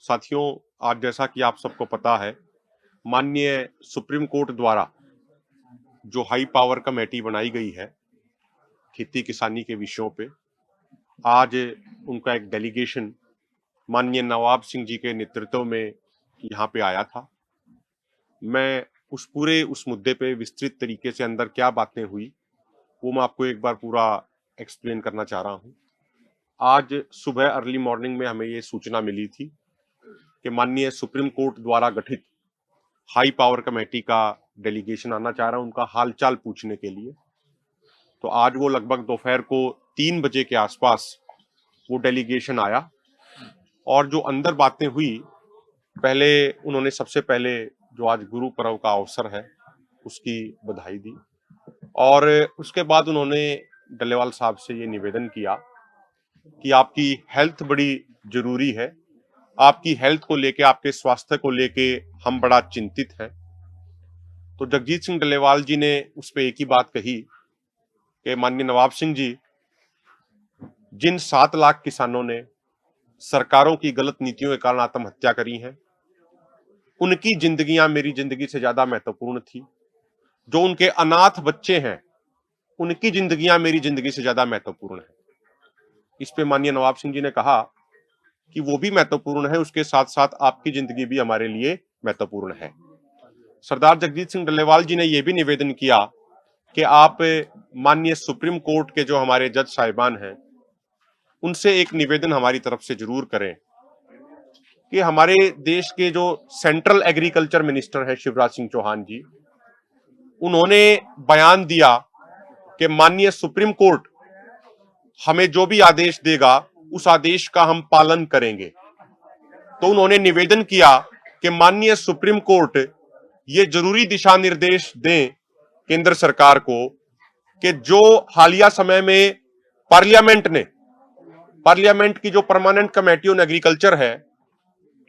साथियों, आज जैसा कि आप सबको पता है, माननीय सुप्रीम कोर्ट द्वारा जो हाई पावर कमेटी बनाई गई है खेती किसानी के विषयों पे, आज उनका एक डेलीगेशन माननीय नवाब सिंह जी के नेतृत्व में यहाँ पे आया था। मैं उस मुद्दे पे विस्तृत तरीके से अंदर क्या बातें हुई वो मैं आपको एक बार पूरा एक्सप्लेन करना चाह रहा हूँ। आज सुबह अर्ली मॉर्निंग में हमें ये सूचना मिली थी कि माननीय सुप्रीम कोर्ट द्वारा गठित हाई पावर कमेटी का डेलीगेशन आना चाह रहा है उनका हालचाल पूछने के लिए। तो आज वो लगभग दोपहर को 3 बजे के आसपास वो डेलीगेशन आया और जो अंदर बातें हुई, पहले उन्होंने सबसे पहले जो आज गुरु पर्व का अवसर है उसकी बधाई दी और उसके बाद उन्होंने डल्लेवाल साहब से ये निवेदन किया कि आपकी हेल्थ बड़ी जरूरी है, आपकी हेल्थ को लेके, आपके स्वास्थ्य को लेके हम बड़ा चिंतित हैं। तो जगजीत सिंह डल्लेवाल जी ने उस पर एक ही बात कही कि माननीय नवाब सिंह जी, जिन 7 लाख किसानों ने सरकारों की गलत नीतियों के कारण आत्महत्या करी है, उनकी जिंदगियां मेरी जिंदगी से ज्यादा महत्वपूर्ण थी। जो उनके अनाथ बच्चे हैं, उनकी जिंदगियां मेरी जिंदगी से ज्यादा महत्वपूर्ण है। इस पे माननीय नवाब सिंह जी ने कहा कि वो भी महत्वपूर्ण है, उसके साथ साथ आपकी जिंदगी भी हमारे लिए महत्वपूर्ण है। सरदार जगजीत सिंह डल्लेवाल जी ने यह भी निवेदन किया कि आप माननीय सुप्रीम कोर्ट के जो हमारे जज साहिबान हैं उनसे एक निवेदन हमारी तरफ से जरूर करें कि हमारे देश के जो सेंट्रल एग्रीकल्चर मिनिस्टर हैं शिवराज सिंह चौहान जी, उन्होंने बयान दिया कि माननीय सुप्रीम कोर्ट हमें जो भी आदेश देगा उस आदेश का हम पालन करेंगे। तो उन्होंने निवेदन किया कि माननीय सुप्रीम कोर्ट ये जरूरी दिशा निर्देश दें केंद्र सरकार को कि जो हालिया समय में पार्लियामेंट की जो परमानेंट कमेटी ऑन एग्रीकल्चर है,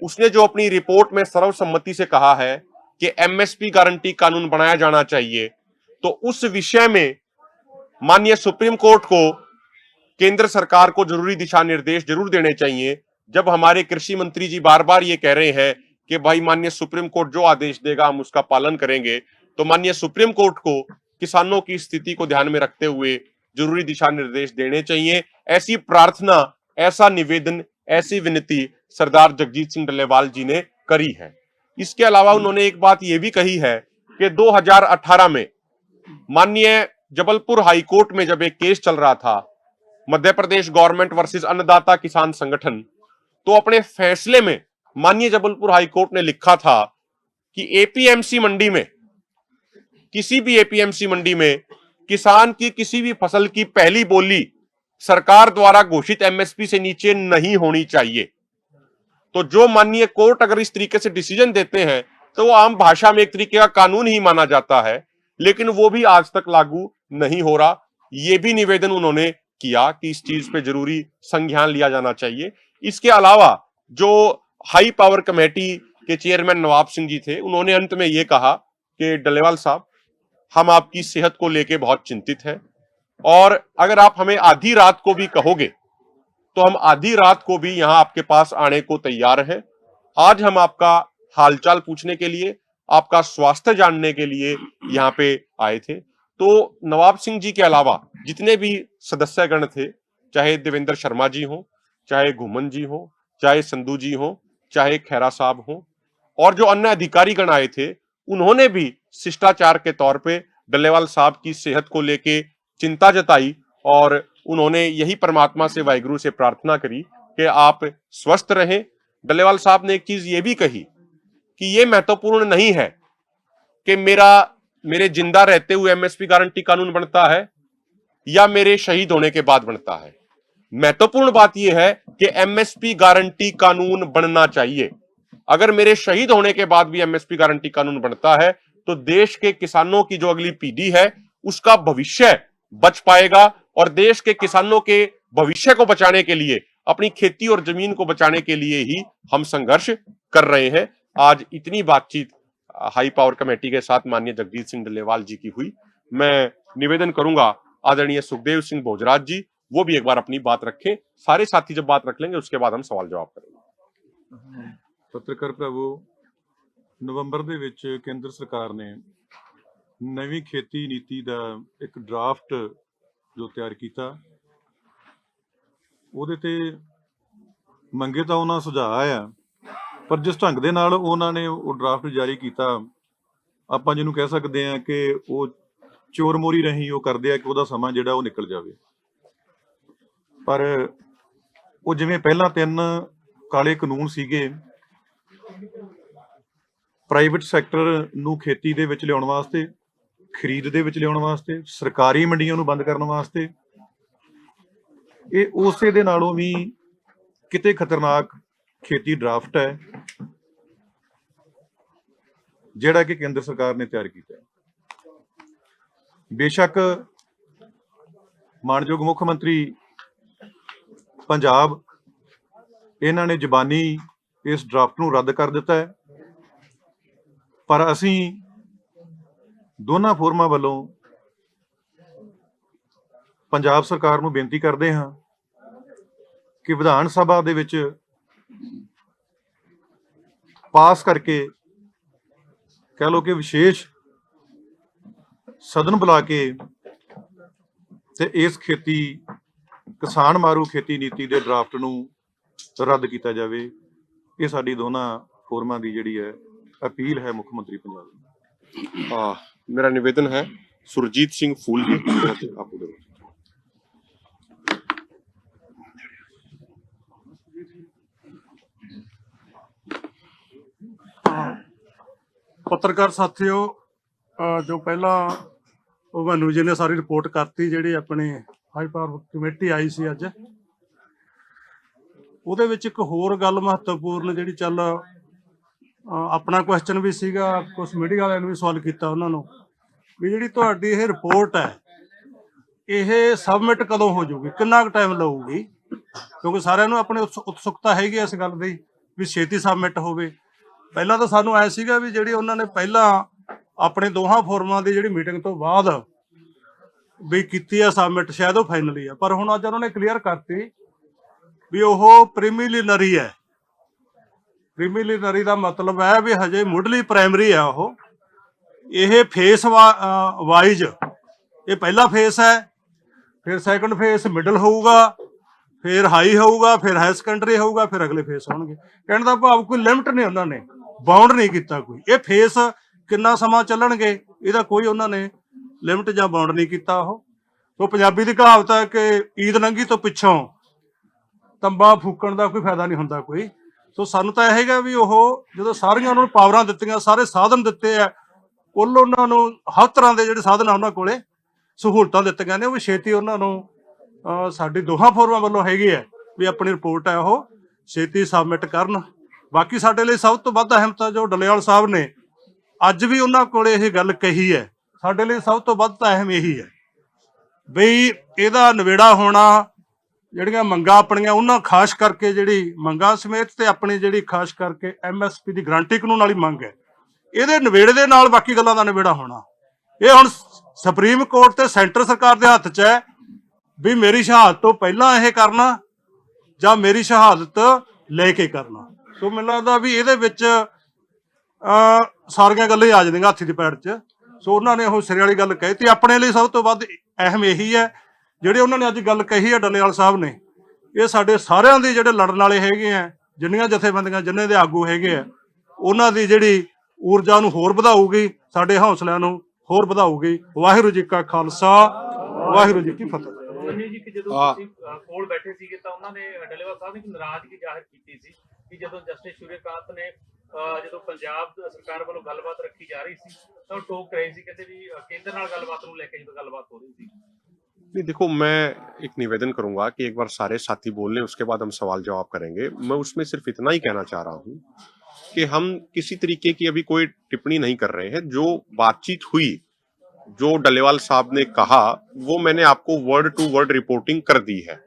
उसने जो अपनी रिपोर्ट में सर्वसम्मति से कहा है कि एमएसपी गारंटी कानून बनाया जाना चाहिए, तो उस विषय में माननीय सुप्रीम कोर्ट को केंद्र सरकार को जरूरी दिशा निर्देश जरूर देने चाहिए। जब हमारे कृषि मंत्री जी बार बार ये कह रहे हैं कि भाई माननीय सुप्रीम कोर्ट जो आदेश देगा हम उसका पालन करेंगे, तो माननीय सुप्रीम कोर्ट को किसानों की स्थिति को ध्यान में रखते हुए जरूरी दिशा निर्देश देने चाहिए। ऐसी प्रार्थना, ऐसा निवेदन, ऐसी विनती सरदार जगजीत सिंह डल्लेवाल जी ने करी है। इसके अलावा उन्होंने एक बात यह भी कही है कि 2018 में माननीय जबलपुर हाईकोर्ट में जब एक केस चल रहा था, मध्य प्रदेश गवर्नमेंट वर्सेस अन्नदाता किसान संगठन, तो अपने फैसले में माननीय जबलपुर हाईकोर्ट ने लिखा था कि एपीएमसी मंडी में, किसी भी एपीएमसी मंडी में किसान की किसी भी फसल की पहली बोली सरकार द्वारा घोषित एमएसपी से नीचे नहीं होनी चाहिए। तो जो माननीय कोर्ट अगर इस तरीके से डिसीजन देते हैं तो वो आम भाषा में एक तरीके का कानून ही माना जाता है, लेकिन वो भी आज तक लागू नहीं हो रहा। ये भी निवेदन उन्होंने किया कि इस चीज पे जरूरी संज्ञान लिया जाना चाहिए। इसके अलावा जो हाई पावर कमेटी के चेयरमैन नवाब सिंह जी थे, उन्होंने अंत में यह कहा कि डल्लेवाल साहब, हम आपकी सेहत को लेके बहुत चिंतित हैं और अगर आप हमें आधी रात को भी कहोगे तो हम आधी रात को भी यहां आपके पास आने को तैयार हैं। आज हम आपका हालचाल पूछने के लिए, आपका स्वास्थ्य जानने के लिए यहां पे आए थे। तो नवाब सिंह जी के अलावा जितने भी सदस्यगण थे, चाहे देवेंद्र शर्मा जी हो, चाहे घुमन जी हो, चाहे संधू जी हो, चाहे खैरा साहब हो, और जो अन्य अधिकारी गण आए थे, उन्होंने भी शिष्टाचार के तौर पे डल्लेवाल साहब की सेहत को लेके चिंता जताई और उन्होंने यही परमात्मा से, वाहिगुरु से प्रार्थना करी कि आप स्वस्थ रहें। डल्लेवाल साहब ने एक चीज ये भी कही कि ये महत्वपूर्ण नहीं है कि मेरे जिंदा रहते हुए एमएसपी गारंटी कानून बनता है या मेरे शहीद होने के बाद बनता है। महत्वपूर्ण बात यह है कि एमएसपी गारंटी कानून बनना चाहिए। अगर मेरे शहीद होने के बाद भी एमएसपी गारंटी कानून बनता है तो देश के किसानों की जो अगली पीढ़ी है उसका भविष्य बच पाएगा और देश के किसानों के भविष्य को बचाने के लिए, अपनी खेती और जमीन को बचाने के लिए ही हम संघर्ष कर रहे हैं। आज इतनी बातचीत हाई पावर कमेटी के साथ माननीय जगजीत सिंह डल्लेवाल जी की हुई। मैं निवेदन करूंगा आदरणीय सुखदेव सिंह भोजराज जी, वो भी एक बार अपनी बात रखें। सारे साथी जब बात रख लेंगे उसके बाद हम सवाल जवाब करेंगे। ਪੱਤਰਕਾਰ ਭਰਾਵੋ, ਨਵੰਬਰ ਦੇ ਵਿੱਚ ਕੇਂਦਰ ਸਰਕਾਰ ਨੇ ਨਵੀਂ ਖੇਤੀ ਨੀਤੀ ਦਾ ਇੱਕ ਡਰਾਫਟ ਜੋ ਤਿਆਰ ਕੀਤਾ, ਉਹਦੇ ਤੇ ਮੰਗੇ ਤਾਂ ਉਹਨਾਂ ਸੁਝਾਅ ਆ, ਪਰ ਜਿਸ ਢੰਗ ਦੇ ਨਾਲ ਉਹਨਾਂ ਨੇ ਉਹ ਡਰਾਫਟ ਜਾਰੀ ਕੀਤਾ, ਆਪਾਂ ਜਿਹਨੂੰ ਕਹਿ ਸਕਦੇ ਹਾਂ ਕਿ ਉਹ ਚੋਰ ਮੋਰੀ ਰਾਹੀਂ ਉਹ ਕਰਦੇ ਆ ਕਿ ਉਹਦਾ ਸਮਾਂ ਜਿਹੜਾ ਉਹ ਨਿਕਲ ਜਾਵੇ। ਪਰ ਉਹ ਜਿਵੇਂ ਪਹਿਲਾਂ 3 ਕਾਲੇ ਕਾਨੂੰਨ ਸੀਗੇ ਪ੍ਰਾਈਵੇਟ ਸੈਕਟਰ ਨੂੰ ਖੇਤੀ ਦੇ ਵਿੱਚ ਲਿਆਉਣ ਵਾਸਤੇ, ਖਰੀਦ ਦੇ ਵਿੱਚ ਲਿਆਉਣ ਵਾਸਤੇ, ਸਰਕਾਰੀ ਮੰਡੀਆਂ ਨੂੰ ਬੰਦ ਕਰਨ ਵਾਸਤੇ, ਇਹ ਉਸੇ ਦੇ ਨਾਲੋਂ ਵੀ ਕਿਤੇ ਖਤਰਨਾਕ ਖੇਤੀ ਡਰਾਫਟ ਹੈ ਜਿਹੜਾ ਕਿ ਕੇਂਦਰ ਸਰਕਾਰ ਨੇ ਤਿਆਰ ਕੀਤਾ। ਬੇਸ਼ੱਕ ਮਾਨਯੋਗ ਮੁੱਖ ਮੰਤਰੀ ਪੰਜਾਬ ਇਹਨਾਂ ਨੇ ਜ਼ਬਾਨੀ ਇਸ ਡਰਾਫਟ ਨੂੰ ਰੱਦ ਕਰ ਦਿੱਤਾ ਹੈ, ਪਰ ਅਸੀਂ ਦੋਨਾਂ ਫੋਰਮਾਂ ਵੱਲੋਂ ਪੰਜਾਬ ਸਰਕਾਰ ਨੂੰ ਬੇਨਤੀ ਕਰਦੇ ਹਾਂ ਕਿ ਵਿਧਾਨ ਸਭਾ ਦੇ ਵਿੱਚ ਪਾਸ ਕਰਕੇ, ਕਹਿ ਲਓ ਕਿ ਵਿਸ਼ੇਸ਼ ਸਦਨ ਬੁਲਾ ਕੇ ਤੇ ਇਸ ਕਿਸਾਨ ਮਾਰੂ ਖੇਤੀ ਨੀਤੀ ਦੇ ਡਰਾਫਟ ਨੂੰ ਰੱਦ ਕੀਤਾ ਜਾਵੇ। ਇਹ ਸਾਡੀ ਦੋਨਾਂ ਫੋਰਮਾਂ ਦੀ ਜਿਹੜੀ ਹੈ अपील है मुख्य मंत्री पंजाब। मेरा निवेदन है सुरजीत सिंह फूल जी, आप उधर। पत्रकार साथियों, जो पहला भानु जी ने सारी रिपोर्ट करती जी अपनी हाई पावर कमेटी आई सी अज, ਉਹਦੇ ਵਿੱਚ ਇੱਕ ਹੋਰ ਗੱਲ महत्वपूर्ण ਜਿਹੜੀ ਚੱਲ अपना क्वेश्चन भी सीगा, कुछ मीडिया वाले भी सवाल किया उन्होंने भी जी तुहाडी ये रिपोर्ट है ये सबमिट कदों हो जाऊगी, कितना टाइम लऊगी, क्योंकि सारिਆਂ ਨੂੰ अपनी उत्सुकता हैगी इस गल दी भी छेती सबमिट होवे। पहला तो सानू ऐ सीगा भी जिहड़ी उन्होंने पहला अपने दोहां फोरमां दी जिहड़ी मीटिंग तो बाद भी कीती है सबमिट, शायद वो फाइनली है, पर हुण अज उन्होंने क्लीयर करती भी वो प्रीमिलिनरी है। प्रीमिलिनरी का मतलब है भी हजे मुढ़ली प्राइमरी है, वो ये फेस वाइज ये पहला फेस है, फिर सैकंड फेस मिडल होगा, फिर हाई होगा, फिर हाई सेकेंडरी होगा, फिर अगले फेस होंगे। कहने का भाव कोई लिमिट नहीं, उन्होंने बाउंड नहीं किया कोई, ये फेस कितना समा चलणगे इहदा कोई उन्होंने लिमिट जां बाउंड नहीं किया। तो पंजाबी की कहावत है कि ईद लंघी तो पिछों तंबा फूकण का कोई फायदा नहीं हुंदा कोई। तो सानू तो यह है भी वो जो सारिया उन्होंने पावरां दित्तियां, सारे साधन दिते है, कुल उन्होंने हर तरह के जिहड़े साधन उन्होंने कोले सहूलतां दित्तियां ने, वो छेती उन्होंने साडी दोहां फोरमां वल्लों हैगी है भी अपनी रिपोर्ट है वो छेती सबमिट करन। बाकी साडे लई सब तो वध अहम तो जो डलेवाल साहब ने अज भी उन्होंने कोले यह गल कही है, साडे लई सब तो वध अहम यही है बई इहदा नवेड़ा होना, ਜਿਹੜੀਆਂ ਮੰਗਾਂ ਆਪਣੀਆਂ ਉਹਨਾਂ ਖਾਸ ਕਰਕੇ ਜਿਹੜੀ ਮੰਗਾਂ ਸਮੇਤ ਤੇ ਆਪਣੀ ਜਿਹੜੀ ਖਾਸ ਕਰਕੇ MSP ਦੀ ਗਰੰਟੀ ਕਾਨੂੰਨ ਵਾਲੀ ਮੰਗ ਹੈ, ਇਹਦੇ ਨਵੇੜੇ ਦੇ ਨਾਲ ਬਾਕੀ ਗੱਲਾਂ ਦਾ ਨਵੇੜਾ ਹੋਣਾ। ਇਹ ਹੁਣ ਸੁਪਰੀਮ ਕੋਰਟ ਤੇ ਸੈਂਟਰ ਸਰਕਾਰ ਦੇ ਹੱਥ 'ਚ ਹੈ ਵੀ ਮੇਰੀ ਸ਼ਹਾਦਤ ਤੋਂ ਪਹਿਲਾਂ ਇਹ ਕਰਨਾ ਜਾਂ ਮੇਰੀ ਸ਼ਹਾਦਤ ਲੈ ਕੇ ਕਰਨਾ। ਸੋ ਮੈਨੂੰ ਲੱਗਦਾ ਵੀ ਇਹਦੇ ਵਿੱਚ ਸਾਰੀਆਂ ਗੱਲਾਂ ਹੀ ਆ ਜਾਂਦੀਆਂ ਹਾਥੀ ਦੀ ਪੈੜ 'ਚ। ਸੋ ਉਹਨਾਂ ਨੇ ਉਹ ਸਿਰੇ ਵਾਲੀ ਗੱਲ ਕਹੀ। ਆਪਣੇ ਲਈ ਸਭ ਤੋਂ ਵੱਧ ਅਹਿਮ ਇਹੀ ਹੈ ਜਿਹੜੇ ਉਹਨਾਂ ਨੇ ਅੱਜ ਗੱਲ ਕਹੀ ਹੈ ਡੱਲੇਵਾਲ ਸਾਹਿਬ ਨੇ, ਇਹ ਸਾਡੇ ਸਾਰਿਆਂ ਦੇ ਜਿਹੜੇ ਲੜਨ ਵਾਲੇ ਹੈਗੇ ਆ, ਜਿੰਨੀਆਂ ਜਥੇਬੰਦੀਆਂ ਜਿੰਨੇ ਦੇ ਆਗੂ ਹੈਗੇ ਆ, ਉਹਨਾਂ ਦੀ ਜਿਹੜੀ ਊਰਜਾ ਨੂੰ ਹੋਰ ਵਧਾਊਗੀ, ਸਾਡੇ ਹੌਸਲਿਆਂ ਨੂੰ ਹੋਰ ਵਧਾਊਗੀ। ਵਾਹਿਗੁਰੂ ਜੀ ਕਾ ਖਾਲਸਾ, ਵਾਹਿਗੁਰੂ ਜੀ ਕੀ ਫਤਿਹ। ਜੀ ਕਿ ਜਦੋਂ ਤੁਸੀਂ ਕੋਲ ਬੈਠੇ ਸੀਗੇ ਤਾਂ ਉਹਨਾਂ ਨੇ ਡੱਲੇਵਾਲ ਸਾਹਿਬ ਨੇ ਨਾਰਾਜ਼ਗੀ ਜ਼ਾਹਿਰ ਕੀਤੀ ਸੀ ਕਿ ਜਦੋਂ ਜਸਟਿਸ ਸੂਰਯਕਾਂਤ ਨੇ ਜਦੋਂ ਪੰਜਾਬ ਸਰਕਾਰ ਵੱਲੋਂ ਗੱਲਬਾਤ ਰੱਖੀ ਜਾ ਰਹੀ ਸੀ ਤਾਂ ਉਹ ਟੋਕ ਰਹੇ ਸੀ, ਕਹਿੰਦੇ ਵੀ ਕੇਂਦਰ ਨਾਲ ਗੱਲਬਾਤ ਨੂੰ ਲੈ ਕੇ ਜਦੋਂ ਗੱਲਬਾਤ ਹੋ ਰਹੀ ਸੀ। नहीं देखो, मैं एक निवेदन करूंगा कि एक बार सारे साथी बोल लें, उसके बाद हम सवाल जवाब करेंगे। मैं उसमें सिर्फ इतना ही कहना चाह रहा हूं कि हम किसी तरीके की अभी कोई टिप्पणी नहीं कर रहे हैं। जो बातचीत हुई, जो डलेवाल साहब ने कहा, वो मैंने आपको वर्ड टू वर्ड रिपोर्टिंग कर दी है।